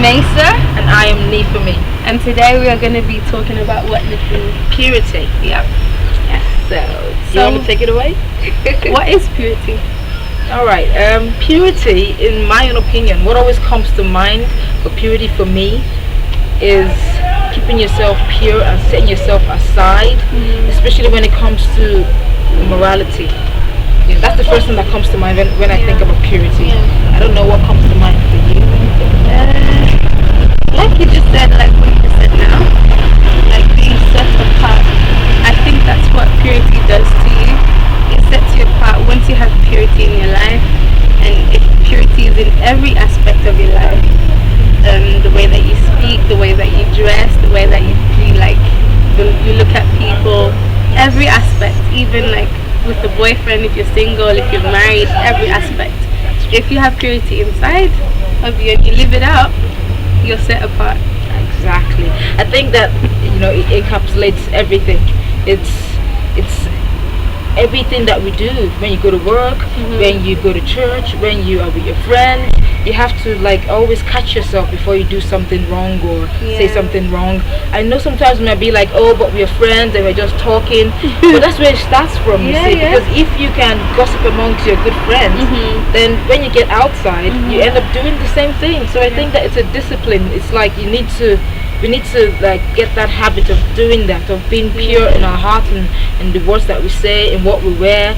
Nasa. And I am Nee for me. And today we are going to be talking about what little Purity. Yep. Yeah. So you want to take it away? What is purity? Alright, purity, in my own opinion, what always comes to mind for purity for me is keeping yourself pure and setting yourself aside, especially when it comes to morality. Yeah, that's the first thing that comes to mind when I think about purity. I don't know what comes to mind for you. Like you just said, like what you just said now, like being set apart. I think that's what purity does to you. It sets you apart once you have purity in your life, and if purity is in every aspect of your life, the way that you speak, the way that you dress, the way that you like, you look at people, every aspect, even like with the boyfriend, if you're single, if you're married, every aspect. If you have purity inside of you and you live it out, you're set apart. Exactly. I think that it encapsulates everything. It's everything that we do. When you go to work, when you go to church, when you are with your friends, you have to like always catch yourself before you do something wrong or say something wrong. I know sometimes we might be like, oh, but we're friends and we're just talking, but that's where it starts from, you see, because if you can gossip amongst your good friends, then when you get outside, you end up doing the same thing. So I think that it's a discipline. It's like we need to like get that habit of doing that, of being pure in our heart and the words that we say and what we wear.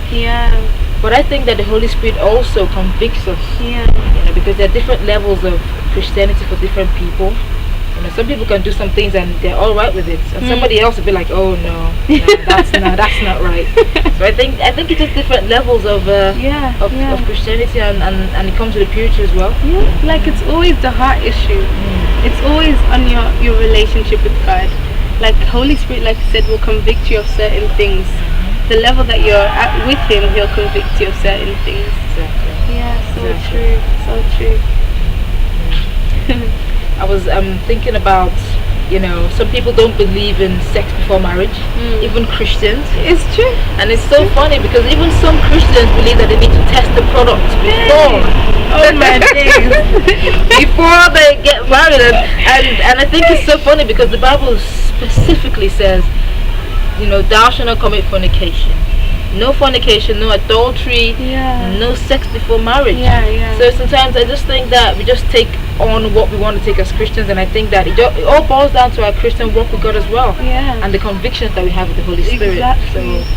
But I think that the Holy Spirit also convicts us. Because there are different levels of Christianity for different people. Some people can do some things and they're all right with it, and somebody else will be like, oh no, that's not right. So I think it's just different levels of Christianity, and it comes to the purity as well. Like it's always the heart issue. It's always on your relationship with God. Like Holy Spirit, like I said, will convict you of certain things. The level that you're at with Him, He'll convict you of certain things. Exactly. Yeah, so true. I was thinking about, some people don't believe in sex before marriage, even Christians. It's true. And it's so funny because even some Christians believe that they need to test the product before. Oh my days. Before they get married. And I think it's so funny because the Bible specifically says, thou shalt not commit fornication. No fornication, no adultery, no sex before marriage. So sometimes I just think that we just take on what we want to take as Christians, and I think that it all boils down to our Christian walk with God as well, and the convictions that we have with the Holy Spirit.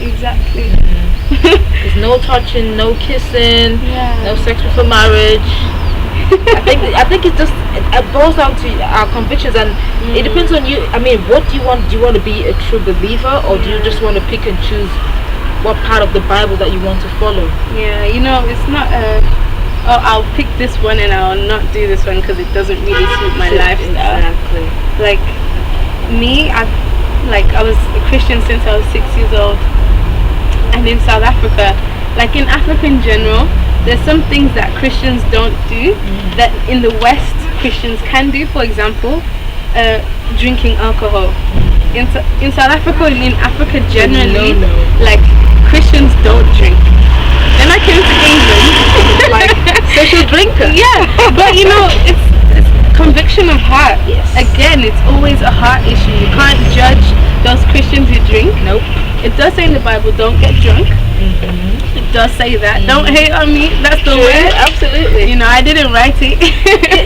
Exactly. There's no touching, no kissing, no sex before marriage. I think it boils down to our convictions, and it depends on you. I mean, what do you want? Do you want to be a true believer, or do you just want to pick and choose what part of the Bible that you want to follow? It's not I'll pick this one and I'll not do this one because it doesn't really suit my lifestyle. Exactly. Like me, I was a Christian since I was 6 years old, and in South Africa, like in Africa in general, there's some things that Christians don't do that in the West Christians can do. For example, drinking alcohol. In South Africa and in Africa generally, like Christians don't drink. Then I came to England, like social drinker. But it's conviction of heart. Again, it's always a heart issue. You can't judge those Christians who drink. Nope. It does say in the Bible, don't get drunk. It does say that. Don't hate on me. That's the word. Absolutely. I didn't write it.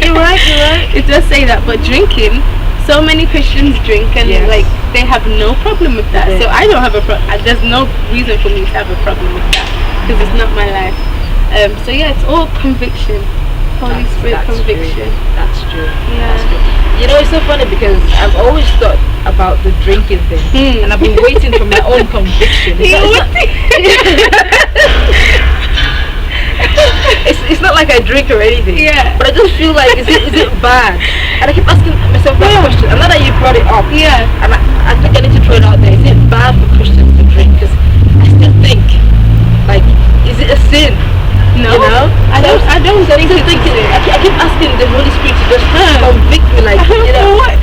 You're right. It does say that, but drinking, so many Christians drink and like they have no problem with that. So I don't have a problem. There's no reason for me to have a problem with that because it's not my life. So it's all conviction. Holy Spirit conviction. That's true. That's true. It's so funny because I've always thought about the drinking thing, and I've been waiting for my own conviction. It's not like I drink or anything. But I just feel like is it bad? And I keep asking myself that question. And now that you brought it up, and I think I need to throw it out there. Is it bad for Christians to drink? Because I still think, like, is it a sin? No, I don't think it's a sin. I keep asking the Holy Spirit to just convict me, like, what?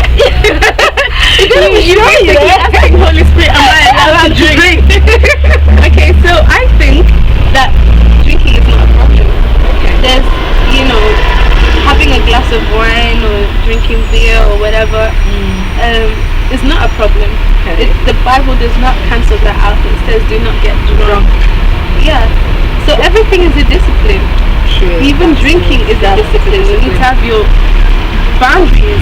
Asking Holy Spirit, am I allowed to drink? Okay, so I think that drinking is not a problem. There's, having a glass of wine or drink problem. The Bible does not cancel that out. It says do not get drunk. Yeah. So everything is a discipline. True. Even drinking is a discipline. You need to have your boundaries.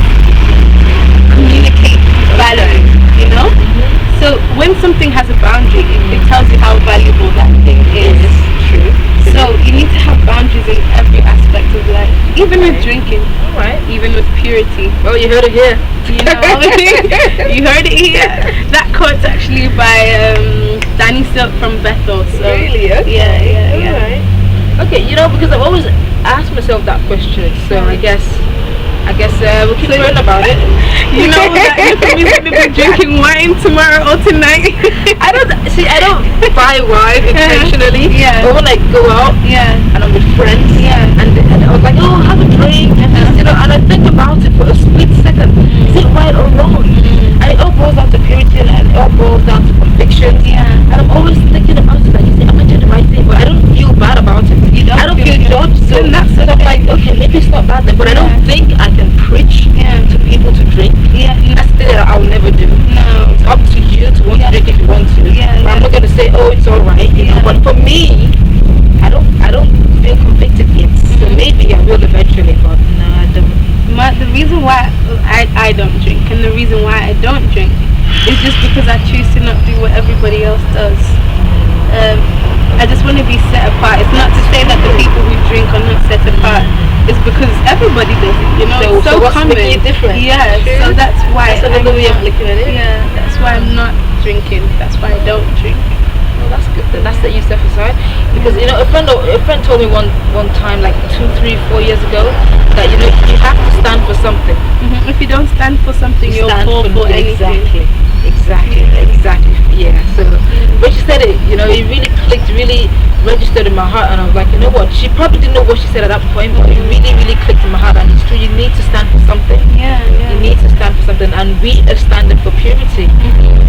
Communicate value, you know? So when something has a boundary, it tells you how valuable that thing is. True. So you need to have boundaries in every aspect of life. Even with drinking. Alright. Even with purity. Well, you heard it here. You know, you heard it here. That quote's actually by Danny Silk from Bethel. So Really? Okay. Yeah. Alright. Okay, you know, because I've always asked myself that question, so I guess we'll keep learning about it. You know that you're going to be drinking wine tomorrow or tonight. I don't buy wine intentionally. Yeah. But when I go out, and I'm with friends, and I was like, oh, have a drink, and you know, and I think about it for a split second. Is it right or wrong? And it all boils down to purity, and it all boils down to conviction. And I'm always thinking about it, like, you say, am I doing the right thing? But I don't feel bad about it. I don't feel judged. So I'm like, okay, maybe it's not bad then, but I don't think I can preach to people to drink. That's the thing that I'll never do. No. It's up to you to want to drink if you want to. But I'm not going to say, oh, it's alright, you know. But for me, I don't feel convicted yet. So maybe I will eventually, but no, I don't. The reason why I don't drink, and the reason why I don't drink, is just because I choose to not do what everybody else does. I just want to be set apart. It's not to say that the people who drink are not set apart. It's because everybody does it, you know. So what's common. making it different? Yeah. True. So that's why. That's another way of looking at it. Yeah. That's why I'm not drinking. That's why I don't drink. Well, that's good. Then. That's that you step aside, because you know a friend told me one time, like 2, 3, 4 years ago, that you know you have to stand for something. If you don't stand for something, you'll fall for anything. Exactly. Yeah. So when she said it, you know, it really clicked, really registered in my heart, and I was like, you know what? She probably didn't know what she said at that point, but it really clicked in my heart, and it's true. You need to stand for something. Yeah. You need to stand for something, and we are standing for purity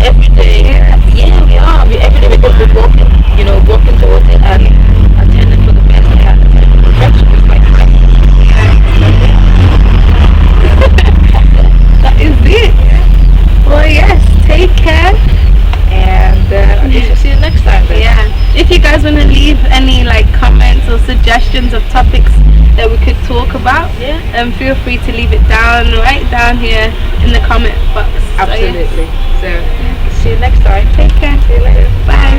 every day. We are. Every day we're walking, you know, walking towards it and attending for the best and perfection is like that. That is it. Well, yes. Take care. And I guess we'll see you next time then. Yeah. If you guys want to leave any like comments or suggestions of topics that we could talk about, feel free to leave it right down here in the comment box. Absolutely. So see you next time. Take care. See you later. Bye.